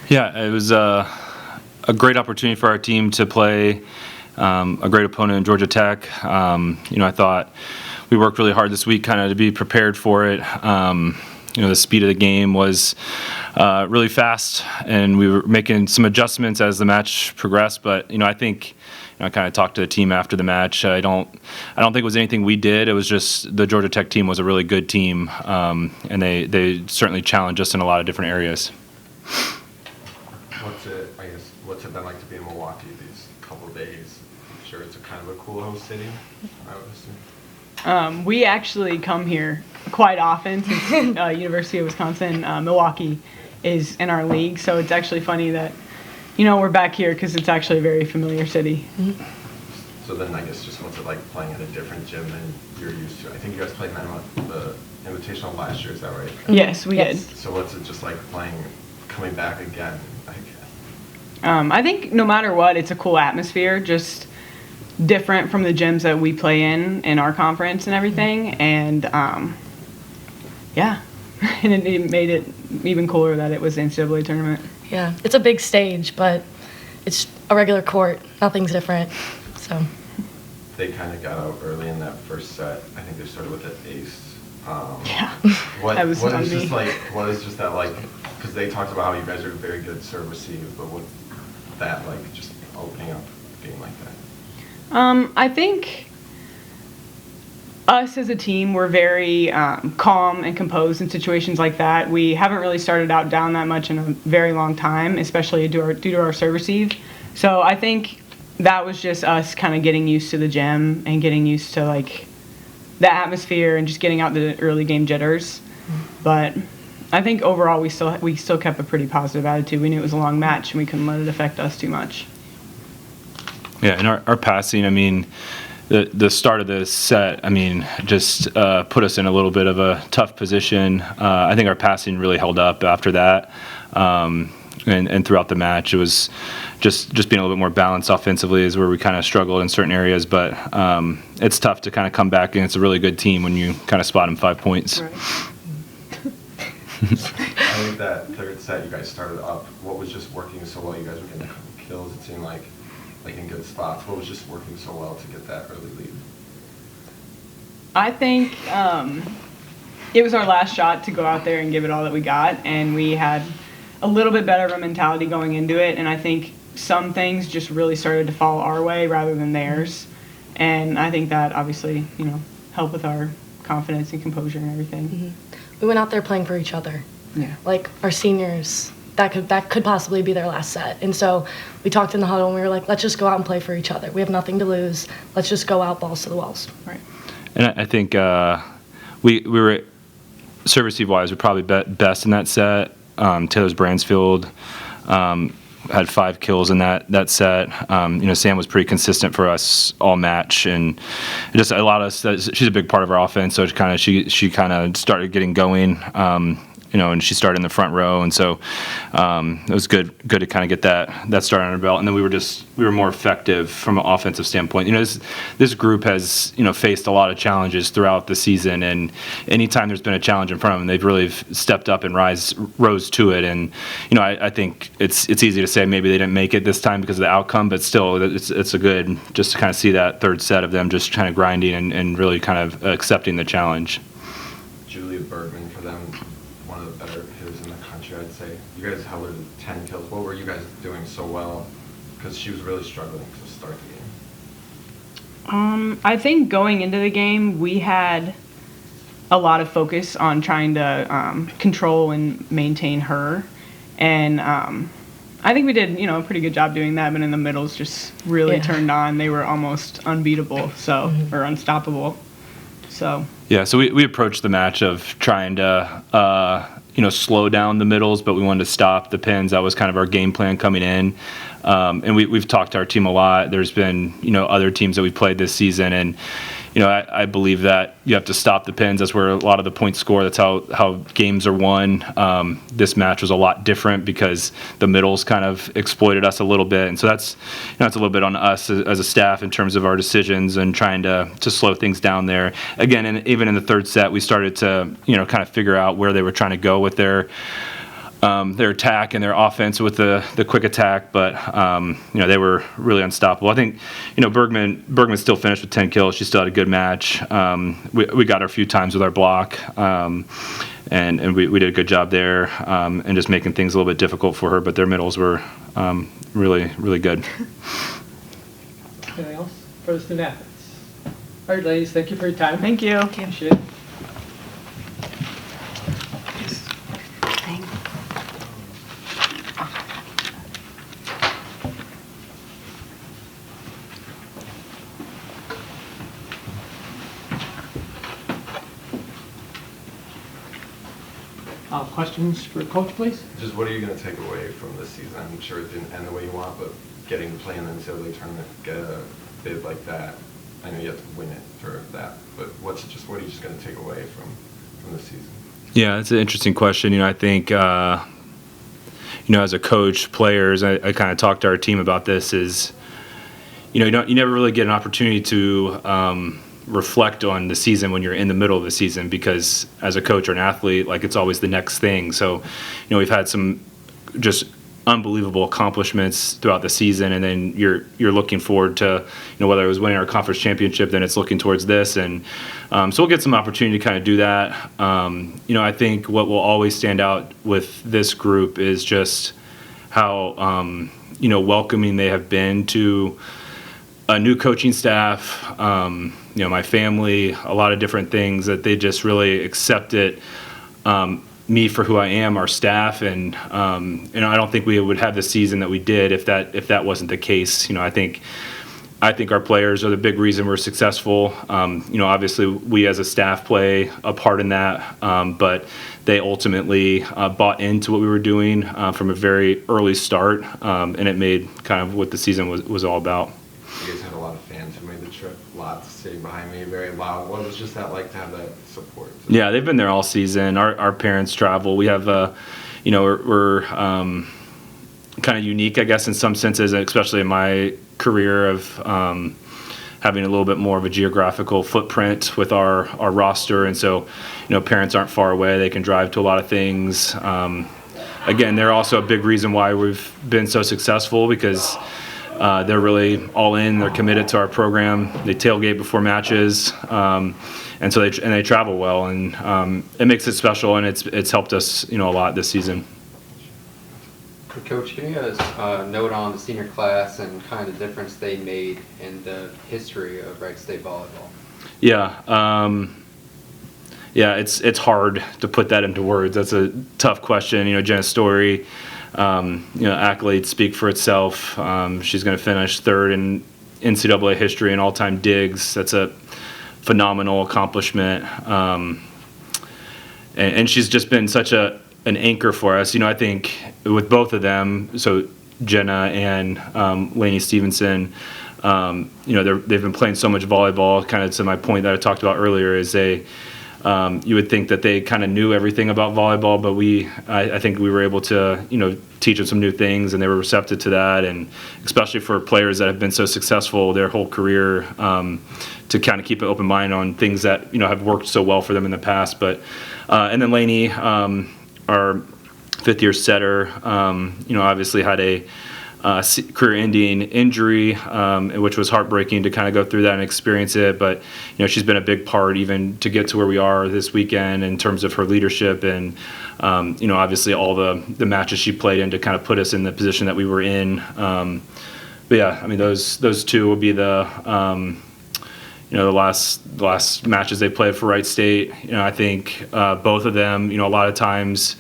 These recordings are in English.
Yeah, it was a great opportunity for our team to play a great opponent in Georgia Tech. I thought we worked really hard this week kind of to be prepared for it. The speed of the game was really fast, and we were making some adjustments as the match progressed. But I think I kind of talked to the team after the match. I don't think it was anything we did. It was just the Georgia Tech team was a really good team, and they certainly challenged us in a lot of different areas. What's it been like to be in Milwaukee these couple of days? I'm sure it's a kind of a cool host city, I would assume. We actually come here quite often since University of Wisconsin, Milwaukee is in our league. So it's actually funny that, we're back here because it's actually a very familiar city. Mm-hmm. So then I guess just what's it like playing at a different gym than you're used to? I think you guys played the Invitational last year, is that right? Yes, we did. So what's it just like coming back again, I guess? I think no matter what, it's a cool atmosphere, just different from the gyms that we play in our conference and everything. And, and it made it even cooler that it was the NCAA tournament. Yeah, it's a big stage, but it's a regular court. Nothing's different, so. They kind of got out early in that first set. I think they started with an ace. That was what is just that like? Because they talked about how you guys are very good serve receive, but what that like just opening up a game like that? I think us as a team, we're very calm and composed in situations like that. We haven't really started out down that much in a very long time, especially due to our serve receive. So I think that was just us kind of getting used to the gym and getting used to like the atmosphere and just getting out the early game jitters. But I think overall we still kept a pretty positive attitude. We knew it was a long match and we couldn't let it affect us too much. Yeah, and our passing, the start of the set, just put us in a little bit of a tough position. I think our passing really held up after that. And throughout the match, it was just being a little bit more balanced offensively is where we kind of struggled in certain areas. But it's tough to kind of come back, and it's a really good team when you kind of spot them 5 points. Right. I think that third set you guys started up. What was just working so well? You guys were getting a couple kills. It seemed like in good spots. What was just working so well to get that early lead? I think it was our last shot to go out there and give it all that we got, and we had a little bit better of a mentality going into it, and I think some things just really started to fall our way rather than theirs, and I think that obviously, helped with our confidence and composure and everything. Mm-hmm. We went out there playing for each other. Yeah. Like our seniors, that could possibly be their last set, and so we talked in the huddle and we were like, let's just go out and play for each other. We have nothing to lose. Let's just go out balls to the walls. Right. And I think we were serve receive wise, we're probably best in that set. Taylor's Bransfield had 5 kills in that set. Sam was pretty consistent for us all match, and it just allowed us. She's a big part of our offense, so she kind of started getting going. And she started in the front row, and so it was good to kind of get that start on our belt. And then we were more effective from an offensive standpoint. This group has faced a lot of challenges throughout the season, and anytime there's been a challenge in front of them, they've really stepped up and rose to it. And I think it's easy to say maybe they didn't make it this time because of the outcome, but still it's a good just to kind of see that third set of them just kind of grinding and really kind of accepting the challenge. Julia Bergman for them. One of the better hitters in the country, I'd say. You guys held her to 10 kills. What were you guys doing so well? Because she was really struggling to start the game. I think going into the game, we had a lot of focus on trying to control and maintain her. And I think we did, a pretty good job doing that, but in the middles just really turned on. They were almost unbeatable, or unstoppable. So we approached the match of trying to slow down the middles, but we wanted to stop the pins. That was kind of our game plan coming in. And we've talked to our team a lot. There's been other teams that we've played this season, and I believe that you have to stop the pins. That's where a lot of the points score. That's how games are won. This match was a lot different because the middles kind of exploited us a little bit, and so that's a little bit on us as a staff in terms of our decisions and trying to slow things down there. Again, and even in the third set, we started to kind of figure out where they were trying to go with their their attack and their offense with the quick attack, but they were really unstoppable. I think Bergman still finished with 10 kills. She still had a good match. We got her a few times with our block, and we did a good job there, and just making things a little bit difficult for her. But their middles were really good. Anything else for the student athletes? All right, ladies, thank you for your time. Thank you. Appreciate it. Questions for Coach, please? Just what are you going to take away from this season? I'm sure it didn't end the way you want, but getting to play in the NCAA tournament, get a bid like that, I know you have to win it for that, but what are you just going to take away from this season? Yeah, it's an interesting question. I think, as a coach, players, I kind of talked to our team about this is, you never really get an opportunity to reflect on the season when you're in the middle of the season, because as a coach or an athlete, like, it's always the next thing. So, we've had some just unbelievable accomplishments throughout the season, and then you're looking forward to, whether it was winning our conference championship, then it's looking towards this, and so we'll get some opportunity to kind of do that. I think what will always stand out with this group is just how welcoming they have been to a new coaching staff, my family, a lot of different things, that they just really accepted me for who I am, our staff, and I don't think we would have the season that we did if that wasn't the case. I think our players are the big reason we're successful. Obviously we as a staff play a part in that, but they ultimately bought into what we were doing from a very early start, and it made kind of what the season was all about. You guys had a lot of fans who made the trip, lots sitting behind me, very loud. What was just that like to have that support? Yeah, they've been there all season. Our parents travel. We have, we're kind of unique, I guess, in some senses, especially in my career of having a little bit more of a geographical footprint with our roster. And so, parents aren't far away. They can drive to a lot of things. Again, they're also a big reason why we've been so successful, because they're really all in. They're committed to our program. They tailgate before matches, and so they travel well, and it makes it special, and it's helped us a lot this season. Coach, can you guys note on the senior class and kind of the difference they made in the history of Wright State volleyball? Yeah. It's hard to put that into words. That's a tough question. Jenna's story. Accolades speak for itself. She's going to finish third in NCAA history in all-time digs. That's a phenomenal accomplishment. And she's just been such an anchor for us. I think with both of them, so Jenna and Lainey Stevenson, they've been playing so much volleyball, kind of to my point that I talked about earlier, is you would think that they kind of knew everything about volleyball, but I think we were able to, teach them some new things, and they were receptive to that. And especially for players that have been so successful their whole career, to kind of keep an open mind on things that, have worked so well for them in the past. But, and then Lainey, our fifth-year setter, obviously had a career-ending injury, which was heartbreaking to kind of go through that and experience it. But she's been a big part even to get to where we are this weekend in terms of her leadership, and obviously all the matches she played in to kind of put us in the position that we were in. But yeah, those two will be the the last matches they played for Wright State. I think both of them, a lot of times,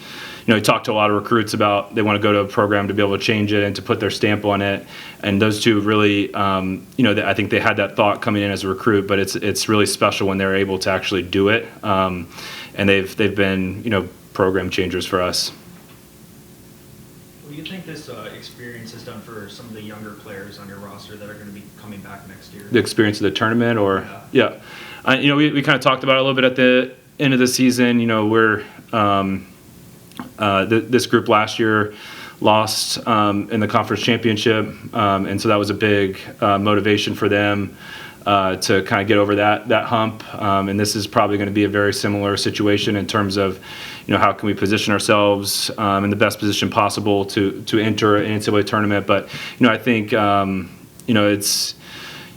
we talk to a lot of recruits about they want to go to a program to be able to change it and to put their stamp on it. And those two really, I think they had that thought coming in as a recruit, but it's really special when they're able to actually do it. And they've been, program changers for us. What do you think this experience has done for some of the younger players on your roster that are going to be coming back next year? The experience of the tournament, or yeah. We kind of talked about it a little bit at the end of the season. We're this group last year lost in the conference championship, and so that was a big motivation for them to kind of get over that hump. And this is probably going to be a very similar situation in terms of, how can we position ourselves in the best position possible to enter an NCAA tournament. But, I think, it's,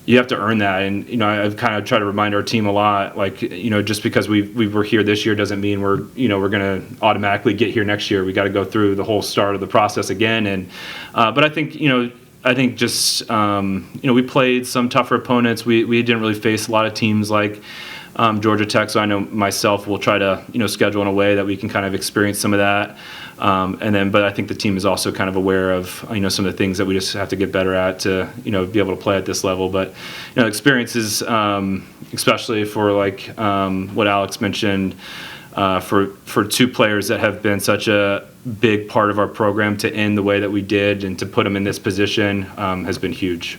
you have to earn that. And, I've kind of tried to remind our team a lot, like, just because we were here this year doesn't mean we're going to automatically get here next year. We got to go through the whole start of the process again. And, but I think, just, we played some tougher opponents. We didn't really face a lot of teams like Georgia Tech, so I know myself will try to, schedule in a way that we can kind of experience some of that. But I think the team is also kind of aware of, some of the things that we just have to get better at to, be able to play at this level. But, experiences, especially for like what Alex mentioned, for two players that have been such a big part of our program to end the way that we did and to put them in this position has been huge.